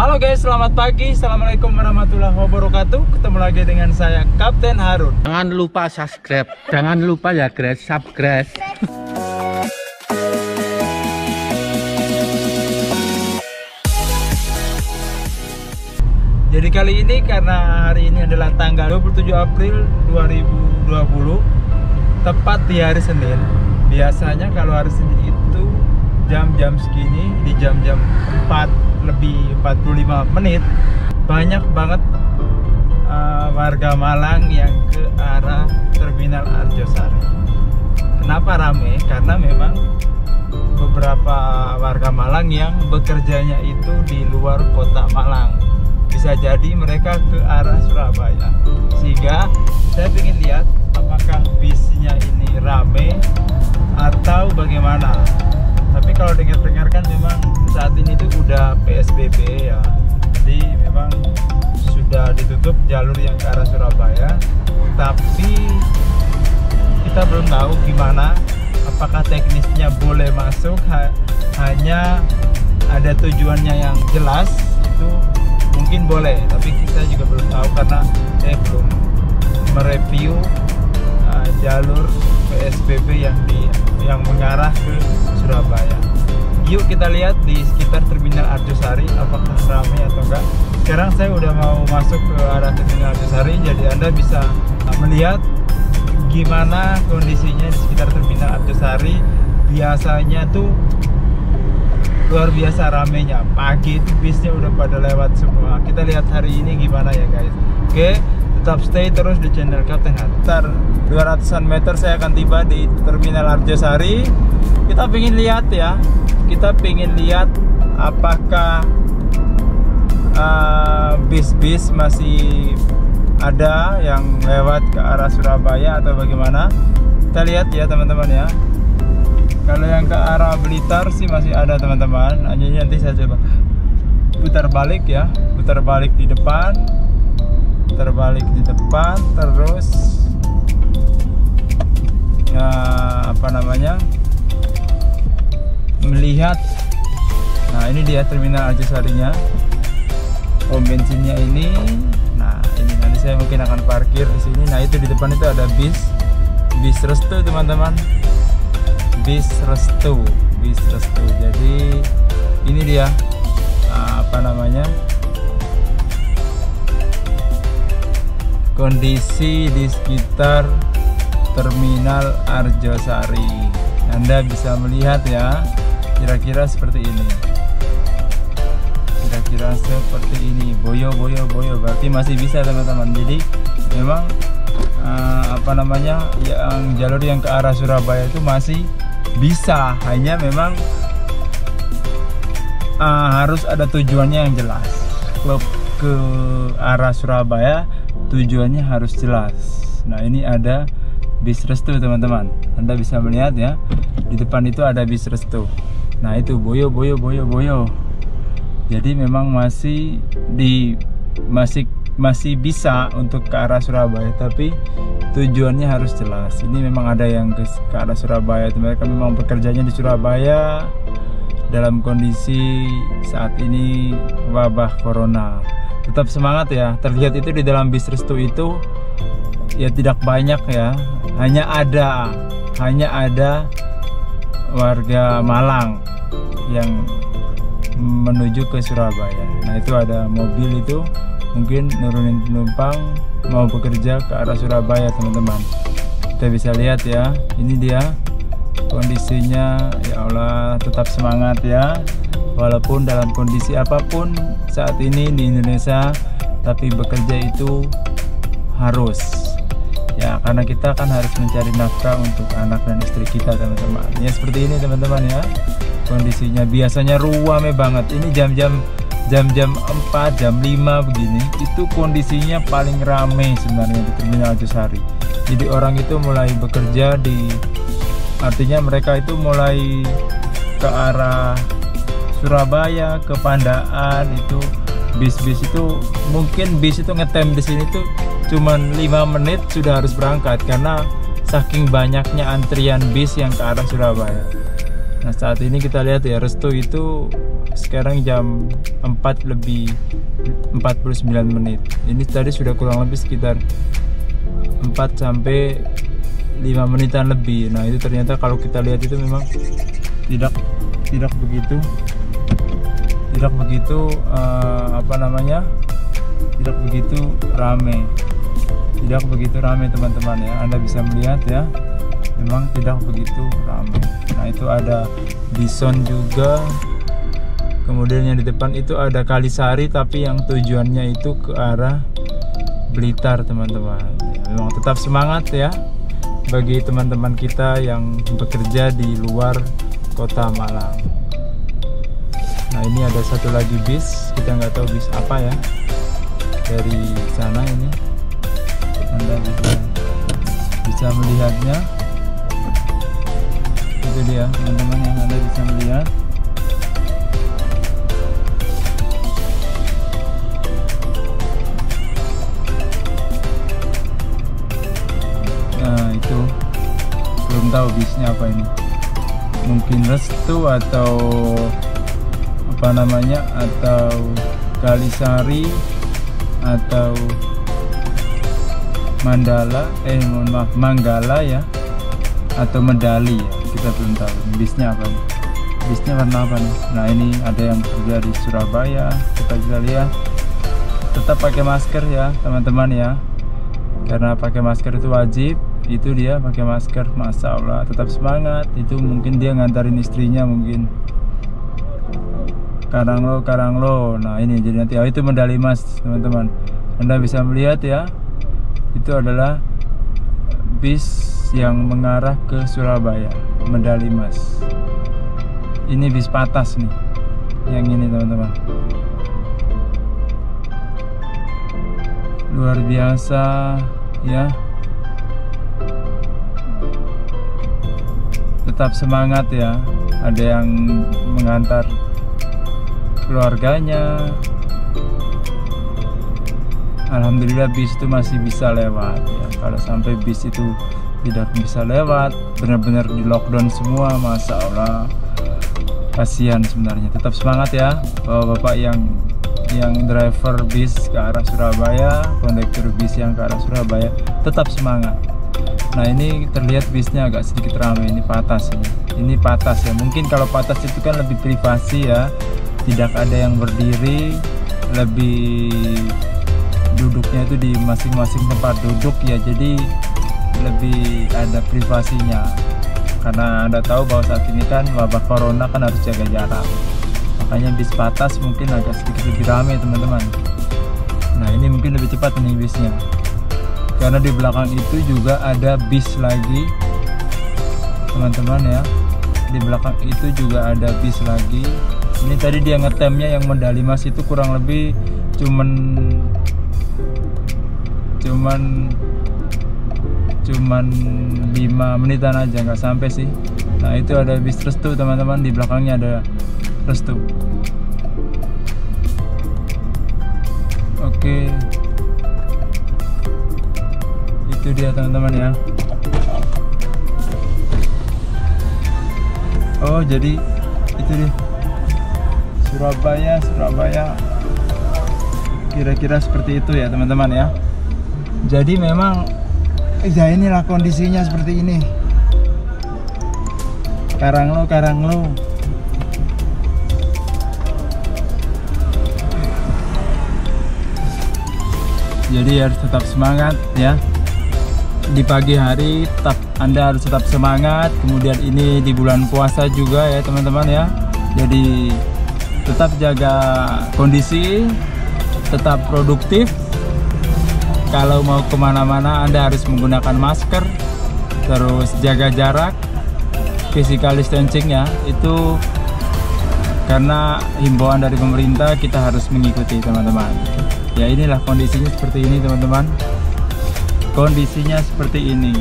Halo guys, selamat pagi. Assalamualaikum warahmatullahi wabarakatuh. Ketemu lagi dengan saya, Kapten Harun. Jangan lupa subscribe. Jangan lupa ya guys, subscribe. Jadi kali ini karena hari ini adalah tanggal 27 April 2020, tepat di hari Senin. Biasanya kalau hari Senin itu jam-jam segini, di jam-jam 4:45 banyak banget warga Malang yang ke arah Terminal Arjosari. Kenapa rame? Karena memang beberapa warga Malang yang bekerjanya itu di luar kota Malang. Bisa jadi mereka ke arah Surabaya. Sehingga saya ingin lihat apakah bisnya ini rame atau bagaimana. Tapi kalau dengar-dengar kan memang saat ini itu udah PSBB ya. Jadi memang sudah ditutup jalur yang ke arah Surabaya. Tapi kita belum tahu gimana, apakah teknisnya boleh masuk, hanya ada tujuannya yang jelas itu mungkin boleh, tapi kita juga belum tahu karena saya belum mereview jalur PSBB yang mengarah ke Surabaya. Yuk kita lihat di sekitar Terminal Arjosari apakah ramai atau enggak. Sekarang saya udah mau masuk ke arah Terminal Arjosari, jadi Anda bisa melihat gimana kondisinya di sekitar Terminal Arjosari. Biasanya tuh luar biasa ramenya. Pagi itu bisnya udah pada lewat semua. Kita lihat hari ini gimana ya guys. Oke, tetap stay terus di channel Kapten Harun. Sekitar 200-an meter saya akan tiba di Terminal Arjosari. Kita pengen lihat ya, kita pengen lihat apakah bis-bis masih ada yang lewat ke arah Surabaya atau bagaimana. Kita lihat ya teman-teman ya. Kalau yang ke arah Blitar sih masih ada teman-teman. Hanya nanti saya coba putar balik ya, putar balik di depan, terus ya apa namanya, melihat. Nah ini dia Terminal Arjosarinya, pom bensinnya ini. Nah ini nanti saya mungkin akan parkir di sini. Nah itu di depan itu ada bis Restu teman-teman, bis Restu. Jadi ini dia apa namanya, kondisi di sekitar Terminal Arjosari. Anda bisa melihat ya, kira-kira seperti ini. Boyo, berarti masih bisa teman-teman. Jadi memang apa namanya, yang jalur yang ke arah Surabaya itu masih bisa, hanya memang harus ada tujuannya yang jelas. Klub ke arah Surabaya tujuannya harus jelas. Nah ini ada bis Restu teman-teman. Anda bisa melihat ya, di depan itu ada bis Restu. Nah itu boyo. Jadi memang masih bisa untuk ke arah Surabaya, tapi tujuannya harus jelas. Ini memang ada yang ke arah Surabaya. Mereka memang bekerjanya di Surabaya dalam kondisi saat ini wabah corona. Tetap semangat ya. Terlihat itu di dalam bis Restu itu ya tidak banyak ya. Hanya ada warga Malang yang menuju ke Surabaya. Nah itu ada mobil itu mungkin nurunin penumpang mau bekerja ke arah Surabaya teman-teman. Kita bisa lihat ya, ini dia kondisinya. Ya Allah, tetap semangat ya, walaupun dalam kondisi apapun saat ini di Indonesia, tapi bekerja itu harus ya, karena kita kan harus mencari nafkah untuk anak dan istri kita teman-teman. Ya seperti ini teman-teman ya kondisinya. Biasanya ruame banget. Ini jam-jam 4, jam 5 begini, itu kondisinya paling rame sebenarnya di Terminal Arjosari. Jadi orang itu mulai bekerja artinya mereka itu mulai ke arah Surabaya, ke Pandaan. Itu bis-bis itu mungkin bis itu ngetem di sini tuh cuman 5 menit sudah harus berangkat karena saking banyaknya antrian bis yang ke arah Surabaya. Nah saat ini kita lihat ya, Restu itu sekarang jam 4 lebih 49 menit. Ini tadi sudah kurang lebih sekitar 4 sampai 5 menitan lebih. Nah itu ternyata kalau kita lihat itu memang tidak begitu tidak begitu rame teman-teman ya. Anda bisa melihat ya, memang tidak begitu rame. Nah itu ada bison juga. Kemudian yang di depan itu ada Kalisari, tapi yang tujuannya itu ke arah Blitar teman-teman. Ya, memang tetap semangat ya bagi teman-teman kita yang bekerja di luar kota Malang. Nah ini ada satu lagi bis, kita nggak tahu bis apa ya, dari sana ini Anda bisa melihatnya. Itu dia teman-teman yang Anda bisa melihat. Nah itu belum tahu bisnya apa ini, mungkin Restu atau apa namanya, atau Kalisari atau Manggala ya, atau Medali ya, kita belum tahu bisnya apa nih. Bisnya warna apa nih. Nah ini ada yang bekerja di Surabaya, kita bisa lihat. Tetap pakai masker ya teman-teman ya, karena pakai masker itu wajib. Itu dia pakai masker, masya Allah, tetap semangat. Itu mungkin dia ngantarin istrinya mungkin. Karanglo. Nah ini jadi nanti itu medali emas teman-teman. Anda bisa melihat ya, itu adalah bis yang mengarah ke Surabaya, medali emas. Ini bis Patas nih, yang ini teman-teman. Luar biasa ya. Tetap semangat ya. Ada yang mengantar keluarganya. Alhamdulillah bis itu masih bisa lewat ya. Kalau sampai bis itu tidak bisa lewat, benar-benar di lockdown semua, masya Allah, kasihan sebenarnya. Tetap semangat ya bapak-bapak yang driver bis ke arah Surabaya, kondektur bis yang ke arah Surabaya, tetap semangat. Nah ini terlihat bisnya agak sedikit ramai. Ini Patas ini Patas ya. Mungkin kalau Patas itu kan lebih privasi ya, tidak ada yang berdiri, lebih duduknya itu di masing-masing tempat duduk ya, jadi lebih ada privasinya. Karena Anda tahu bahwa saat ini kan wabah corona kan harus jaga jarak, makanya bis Patas mungkin agak sedikit lebih ramai teman-teman. Nah ini mungkin lebih cepat nih bisnya, karena di belakang itu juga ada bis lagi teman-teman ya. Di belakang itu juga ada bis lagi. Ini tadi dia ngetemnya yang medali emas itu kurang lebih cuman 5 menitan aja, nggak sampai sih. Nah itu ada bis Restu teman-teman, di belakangnya ada Restu. Oke, itu dia teman-teman ya. Oh jadi itu dia Surabaya, kira-kira seperti itu ya teman-teman ya. Jadi memang ya inilah kondisinya seperti ini. Karanglo. Jadi harus tetap semangat ya. Di pagi hari Anda harus tetap semangat. Kemudian ini di bulan puasa juga ya teman-teman ya. Jadi tetap jaga kondisi, tetap produktif. Kalau mau kemana-mana Anda harus menggunakan masker, terus jaga jarak, physical distancing ya. Itu karena himbauan dari pemerintah, kita harus mengikuti teman-teman. Ya inilah kondisinya seperti ini teman-teman. Kondisinya seperti ini.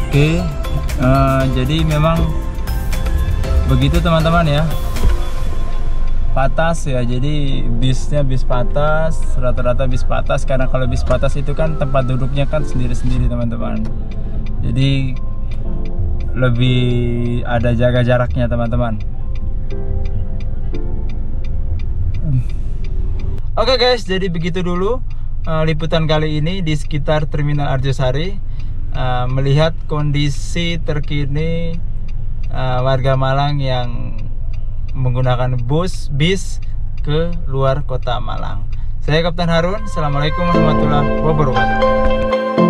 Oke, jadi memang begitu teman-teman ya. Patas ya, jadi bisnya bis Patas, rata-rata bis Patas, karena kalau bis Patas itu kan tempat duduknya kan sendiri-sendiri teman-teman, jadi lebih ada jaga jaraknya teman-teman. Oke guys, jadi begitu dulu liputan kali ini di sekitar Terminal Arjosari, melihat kondisi terkini warga Malang yang menggunakan bis ke luar kota Malang. Saya Kapten Harun. Assalamualaikum warahmatullahi wabarakatuh.